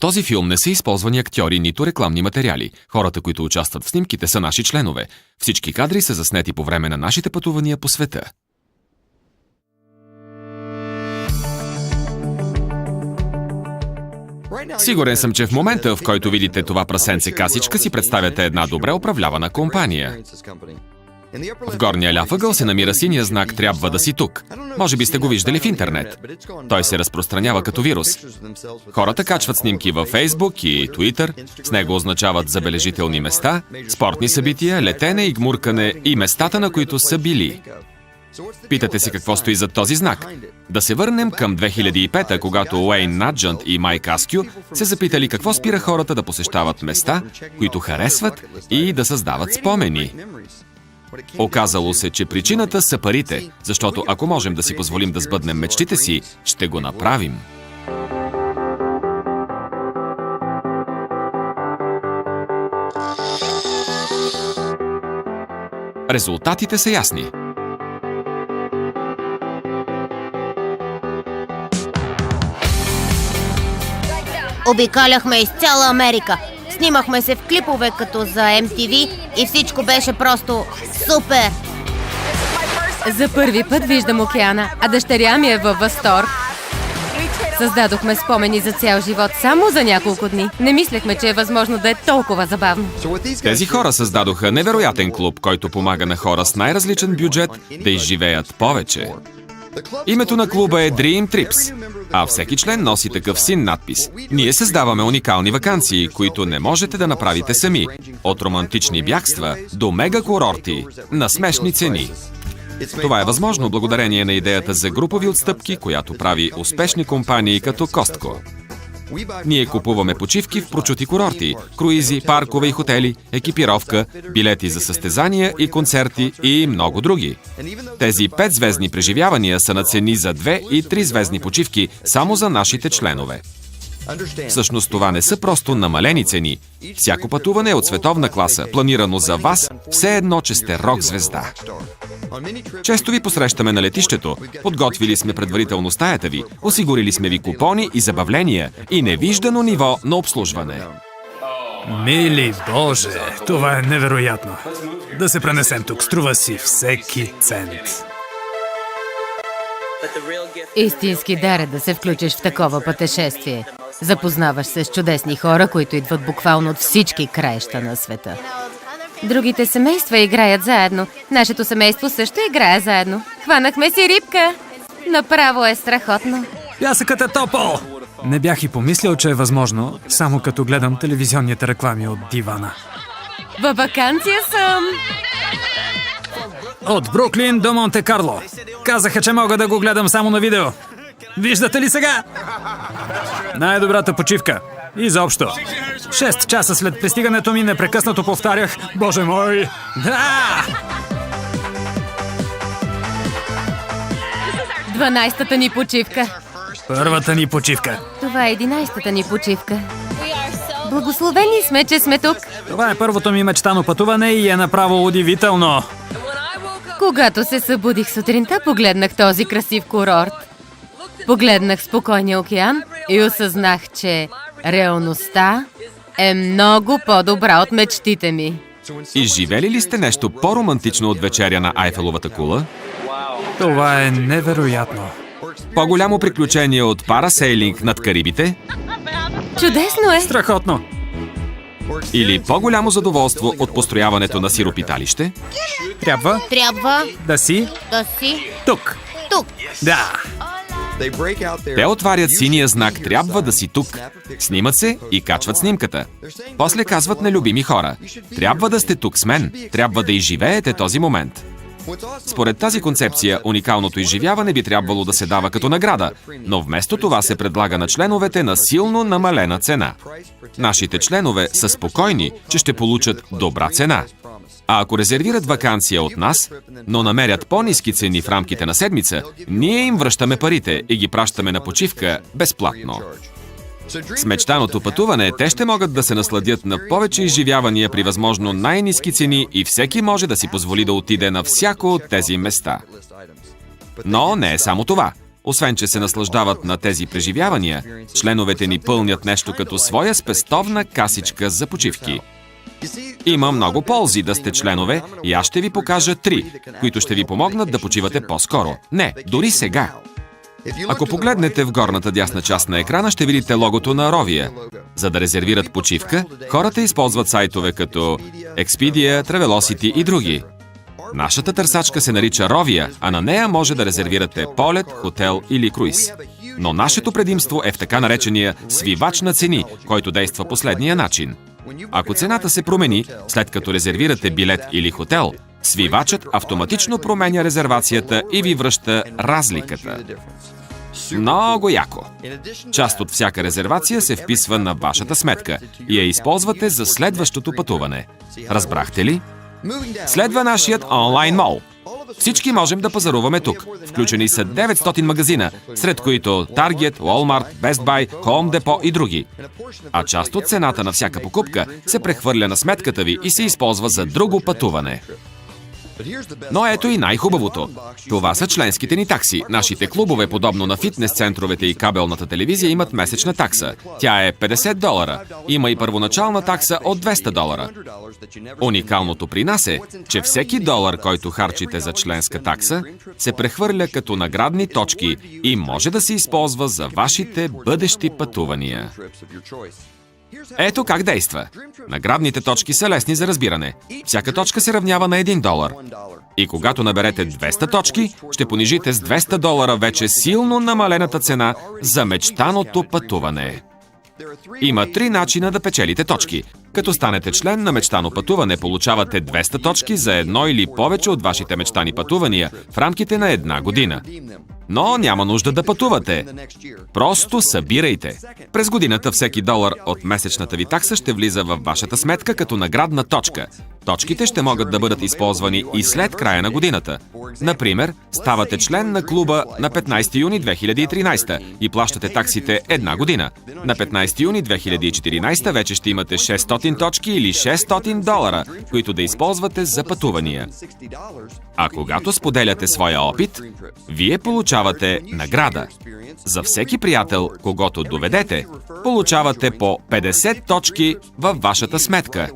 В този филм не са използвани актьори, нито рекламни материали. Хората, които участват в снимките, са наши членове. Всички кадри са заснети по време на нашите пътувания по света. Сигурен съм, че в момента, в който видите това прасенце касичка, си представяте една добре управлявана компания. В горния ляв ъгъл се намира синия знак «Трябва да си тук». Може би сте го виждали в интернет. Той се разпространява като вирус. Хората качват снимки във Фейсбук и Туитър. С него означават забележителни места, спортни събития, летене и гмуркане и местата, на които са били. Питате се какво стои зад този знак. Да се върнем към 2005, когато Уейн Наджант и Майк Аскю се запитали какво спира хората да посещават места, които харесват и да създават спомени. Оказало се, че причината са парите, защото ако можем да си позволим да сбъднем мечтите си, ще го направим. Резултатите са ясни. Обикаляхме из цяла Америка. Снимахме се в клипове като за MTV и всичко беше просто супер! За първи път виждам океана, а дъщеря ми е във възторг. Създадохме спомени за цял живот само за няколко дни. Не мислехме, че е възможно да е толкова забавно. Тези хора създадоха невероятен клуб, който помага на хора с най-различен бюджет да изживеят повече. Името на клуба е Dream Trips, а всеки член носи такъв син надпис. Ние създаваме уникални ваканции, които не можете да направите сами. От романтични бягства до мега-курорти на смешни цени. Това е възможно благодарение на идеята за групови отстъпки, която прави успешни компании като Costco. Ние купуваме почивки в прочути курорти, круизи, паркове и хотели, екипировка, билети за състезания и концерти и много други. Тези 5-звездни преживявания са на цени за 2 и 3-звездни почивки само за нашите членове. Всъщност това не са просто намалени цени. Всяко пътуване е от световна класа, планирано за вас, все едно, че сте рок-звезда. Често ви посрещаме на летището, подготвили сме предварително стаята ви, осигурили сме ви купони и забавления и невиждано ниво на обслужване. Мили Боже, това е невероятно. Да се пренесем тук, струва си всеки цент. Истински дар е да се включиш в такова пътешествие. Запознаваш се с чудесни хора, които идват буквално от всички краища на света. Другите семейства играят заедно. Нашето семейство също играе заедно. Хванахме си рибка. Направо е страхотно. Пясъкът е топъл! Не бях и помислил, че е възможно, само като гледам телевизионните реклами от дивана. Във ваканция съм! От Бруклин до Монте Карло. Казаха, че мога да го гледам само на видео. Виждате ли сега? Най-добрата почивка. Изобщо. 6 часа след пристигането ми непрекъснато повтарях: Боже мой! Да! 12-та ни почивка. Първата ни почивка. Това е 11-та ни почивка. Благословени сме, че сме тук. Това е първото ми мечтано пътуване и е направо удивително. Когато се събудих сутринта, погледнах този красив курорт. Погледнах спокойния океан и осъзнах, че реалността е много по-добра от мечтите ми. Изживели ли сте нещо по-романтично от вечеря на Айфеловата кула? Това е невероятно. По-голямо приключение от парасейлинг над Карибите? Чудесно е! Страхотно. Или по-голямо задоволство от построяването на сиропиталище? Трябва да си тук. Тук. Да. Те отварят синия знак «Трябва да си тук». Снимат се и качват снимката. После казват на любими хора: «Трябва да сте тук с мен. Трябва да изживеете този момент». Според тази концепция, уникалното изживяване би трябвало да се дава като награда, но вместо това се предлага на членовете на силно намалена цена. Нашите членове са спокойни, че ще получат добра цена. А ако резервират ваканция от нас, но намерят по-ниски цени в рамките на седмица, ние им връщаме парите и ги пращаме на почивка безплатно. С мечтаното пътуване те ще могат да се насладят на повече изживявания при възможно най-ниски цени и всеки може да си позволи да отиде на всяко от тези места. Но не е само това. Освен, че се наслаждават на тези преживявания, членовете ни пълнят нещо като своя спестовна касичка за почивки. Има много ползи да сте членове и аз ще ви покажа 3, които ще ви помогнат да почивате по-скоро. Не, дори сега. Ако погледнете в горната дясна част на екрана, ще видите логото на Rovia. За да резервират почивка, хората използват сайтове като Expedia, Travelocity и други. Нашата търсачка се нарича Rovia, а на нея може да резервирате полет, хотел или круиз. Но нашето предимство е в така наречения свивач на цени, който действа последния начин. Ако цената се промени, след като резервирате билет или хотел, свивачът автоматично променя резервацията и ви връща разликата. Много яко! Част от всяка резервация се вписва на вашата сметка и я използвате за следващото пътуване. Разбрахте ли? Следва нашият онлайн мол. Всички можем да пазаруваме тук. Включени са 900 магазина, сред които Target, Walmart, Best Buy, Home Depot и други. А част от цената на всяка покупка се прехвърля на сметката ви и се използва за друго пътуване. Но ето и най-хубавото. Това са членските ни такси. Нашите клубове, подобно на фитнес-центровете и кабелната телевизия, имат месечна такса. Тя е $50. Има и първоначална такса от $200. Уникалното при нас е, че всеки долар, който харчите за членска такса, се прехвърля като наградни точки и може да се използва за вашите бъдещи пътувания. Ето как действа. Наградните точки са лесни за разбиране. Всяка точка се равнява на $1. И когато наберете 200 точки, ще понижите с $200 вече силно намалената цена за мечтаното пътуване. Има 3 начина да печелите точки. Като станете член на мечтано пътуване, получавате 200 точки за едно или повече от вашите мечтани пътувания в рамките на 1 година. Но няма нужда да пътувате. Просто събирайте. През годината всеки долар от месечната ви такса ще влиза във вашата сметка като наградна точка. Точките ще могат да бъдат използвани и след края на годината. Например, ставате член на клуба на 15 юни 2013 и плащате таксите 1 година. На 15 юни 2014 вече ще имате 600 точки или $600, които да използвате за пътувания. А когато споделяте своя опит, вие получавате награда. За всеки приятел, когото доведете, получавате по 50 точки във вашата сметка.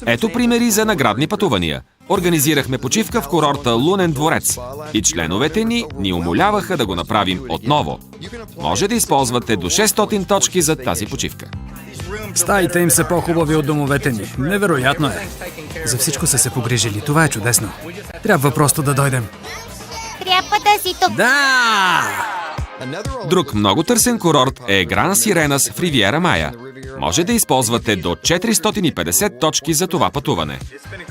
Ето примери за наградни пътувания. Организирахме почивка в курорта Лунен дворец и членовете ни умоляваха да го направим отново. Може да използвате до 600 точки за тази почивка. Стаите им са по-хубави от домовете ни. Невероятно е. За всичко са се погрижили. Това е чудесно. Трябва просто да дойдем. Трябва да си тук. Да! Друг много търсен курорт е Гран Сиренас в Ривиера Мая. Може да използвате до 450 точки за това пътуване.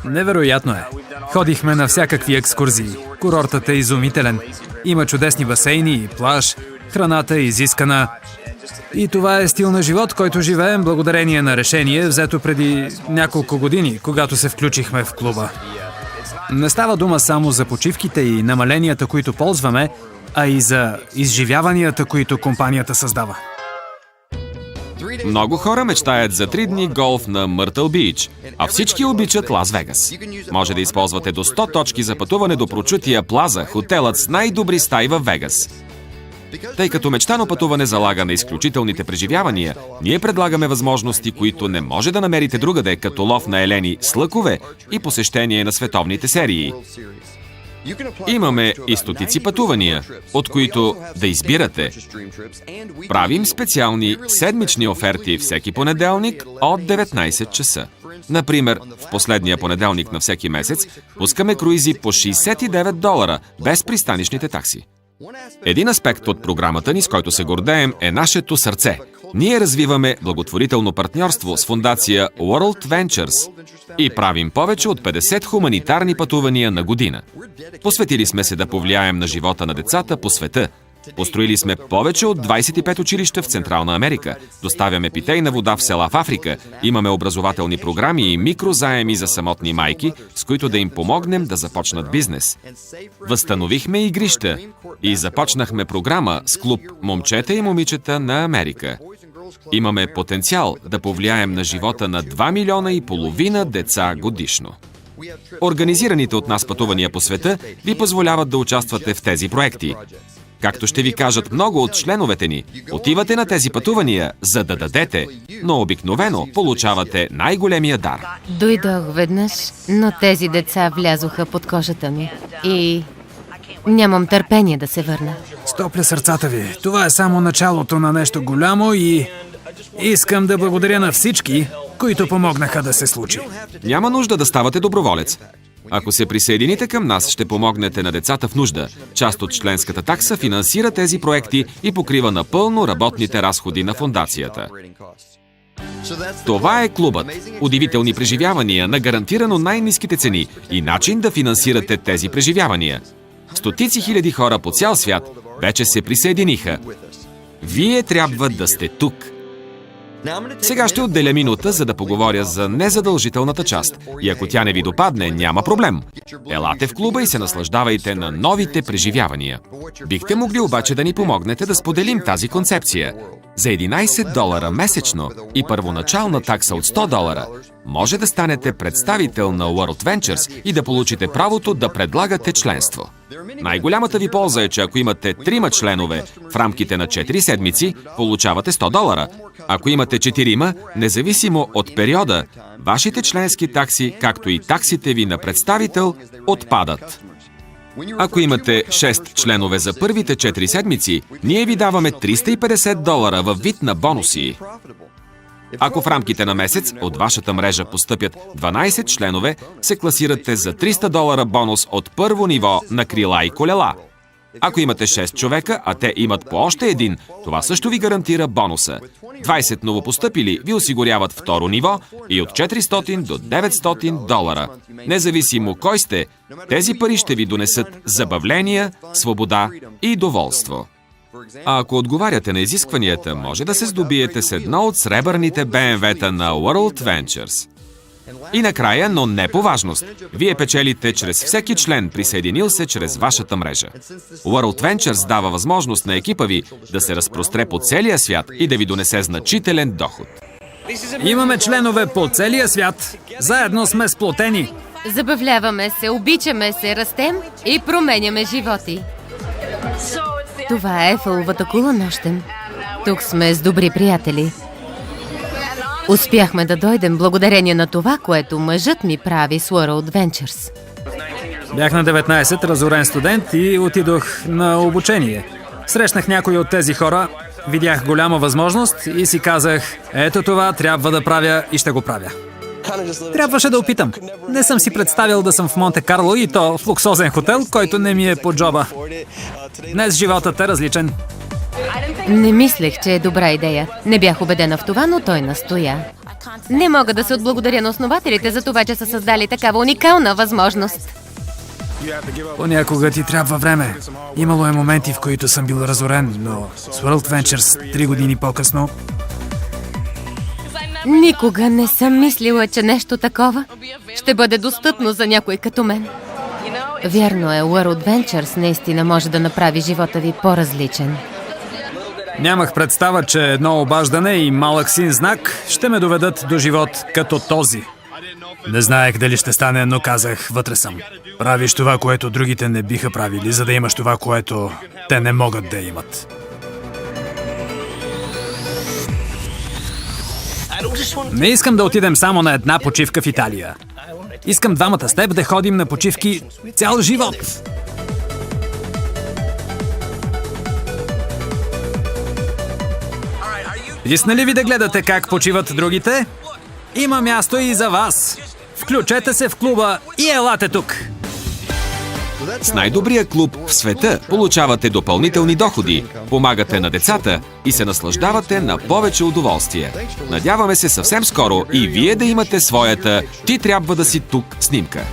Невероятно е. Ходихме на всякакви екскурзии. Курортът е изумителен. Има чудесни басейни и плаж. Храната е изискана. И това е стил на живот, който живеем благодарение на решение, взето преди няколко години, когато се включихме в клуба. Не става дума само за почивките и намаленията, които ползваме, а и за изживяванията, които компанията създава. Много хора мечтаят за 3 дни голф на Мъртъл Бич, а всички обичат Лас Вегас. Може да използвате до 100 точки за пътуване до прочутия Плаза, хотелът с най-добри стаи във Вегас. Тъй като мечтано пътуване залага на изключителните преживявания, ние предлагаме възможности, които не може да намерите другаде, като лов на елени с лъкове и посещение на световните серии. Имаме и стотици пътувания, от които да избирате. Правим специални седмични оферти всеки понеделник от 19 часа. Например, в последния понеделник на всеки месец пускаме круизи по $69 без пристанищните такси. Един аспект от програмата ни, с който се гордеем, е нашето сърце. Ние развиваме благотворително партньорство с фондация World Ventures и правим повече от 50 хуманитарни пътувания на година. Посветили сме се да повлияем на живота на децата по света. Построили сме повече от 25 училища в Централна Америка. Доставяме питейна вода в села в Африка. Имаме образователни програми и микрозаеми за самотни майки, с които да им помогнем да започнат бизнес. Възстановихме игрища и започнахме програма с клуб Момчета и момичета на Америка. Имаме потенциал да повлияем на живота на 2,5 милиона деца годишно. Организираните от нас пътувания по света ви позволяват да участвате в тези проекти. Както ще ви кажат много от членовете ни, отивате на тези пътувания, за да дадете, но обикновено получавате най-големия дар. Дойдох веднъж, но тези деца влязоха под кожата ми. И нямам търпение да се върна. Стопля сърцата ви. Това е само началото на нещо голямо и искам да благодаря на всички, които помогнаха да се случи. Няма нужда да ставате доброволец. Ако се присъедините към нас, ще помогнете на децата в нужда. Част от членската такса финансира тези проекти и покрива напълно работните разходи на фондацията. Това е клубът. Удивителни преживявания на гарантирано най-ниските цени и начин да финансирате тези преживявания. Стотици хиляди хора по цял свят вече се присъединиха. Вие трябва да сте тук. Сега ще отделя минута, за да поговоря за незадължителната част. И ако тя не ви допадне, няма проблем. Елате в клуба и се наслаждавайте на новите преживявания. Бихте могли обаче да ни помогнете да споделим тази концепция. За $11 месечно и първоначална такса от $100 може да станете представител на World Ventures и да получите правото да предлагате членство. Най-голямата ви полза е, че ако имате 3 членове в рамките на 4 седмици, получавате $100. Ако имате 4, независимо от периода, вашите членски такси, както и таксите ви на представител, отпадат. Ако имате 6 членове за първите 4 седмици, ние ви даваме $350 във вид на бонуси. Ако в рамките на месец от вашата мрежа постъпят 12 членове, се класирате за $300 бонус от първо ниво на крила и колела. Ако имате 6 човека, а те имат по още един, това също ви гарантира бонуса. 20 новопостъпили ви осигуряват второ ниво и от $400 до $900. Независимо кой сте, тези пари ще ви донесат забавления, свобода и доволство. А ако отговаряте на изискванията, може да се здобиете с едно от сребърните БМВ-та на World Ventures. И накрая, но не по важност, вие печелите чрез всеки член, присъединил се чрез вашата мрежа. World Ventures дава възможност на екипа ви да се разпростре по целия свят и да ви донесе значителен доход. Имаме членове по целия свят. Заедно сме сплотени. Забавляваме се, обичаме се, растем и променяме животи. Това е Ейфеловата кула нощем. Тук сме с добри приятели. Успяхме да дойдем благодарение на това, което мъжът ми прави с World Ventures. Бях на 19, разорен студент и отидох на обучение. Срещнах някои от тези хора, видях голяма възможност и си казах, ето това трябва да правя и ще го правя. Трябваше да опитам. Не съм си представил да съм в Монте-Карло и то в луксозен хотел, който не ми е по джоба. Днес животът е различен. Не мислех, че е добра идея. Не бях убедена в това, но той настоя. Не мога да се отблагодаря на основателите за това, че са създали такава уникална възможност. Понякога ти трябва време. Имало е моменти, в които съм бил разорен, но с World Ventures 3 години по-късно... Никога не съм мислила, че нещо такова ще бъде достъпно за някой като мен. Вярно е, World Ventures наистина може да направи живота ви по-различен. Нямах представа, че едно обаждане и малък син знак ще ме доведат до живот като този. Не знаех дали ще стане, но казах, вътре съм. Правиш това, което другите не биха правили, за да имаш това, което те не могат да имат. Не искам да отидем само на една почивка в Италия. Искам двамата с теб да ходим на почивки цял живот. Иснали ви да гледате как почиват другите? Има място и за вас. Включете се в клуба и елате тук. С най-добрия клуб в света получавате допълнителни доходи, помагате на децата и се наслаждавате на повече удоволствие. Надяваме се съвсем скоро и вие да имате своята "Ти трябва да си тук" снимка.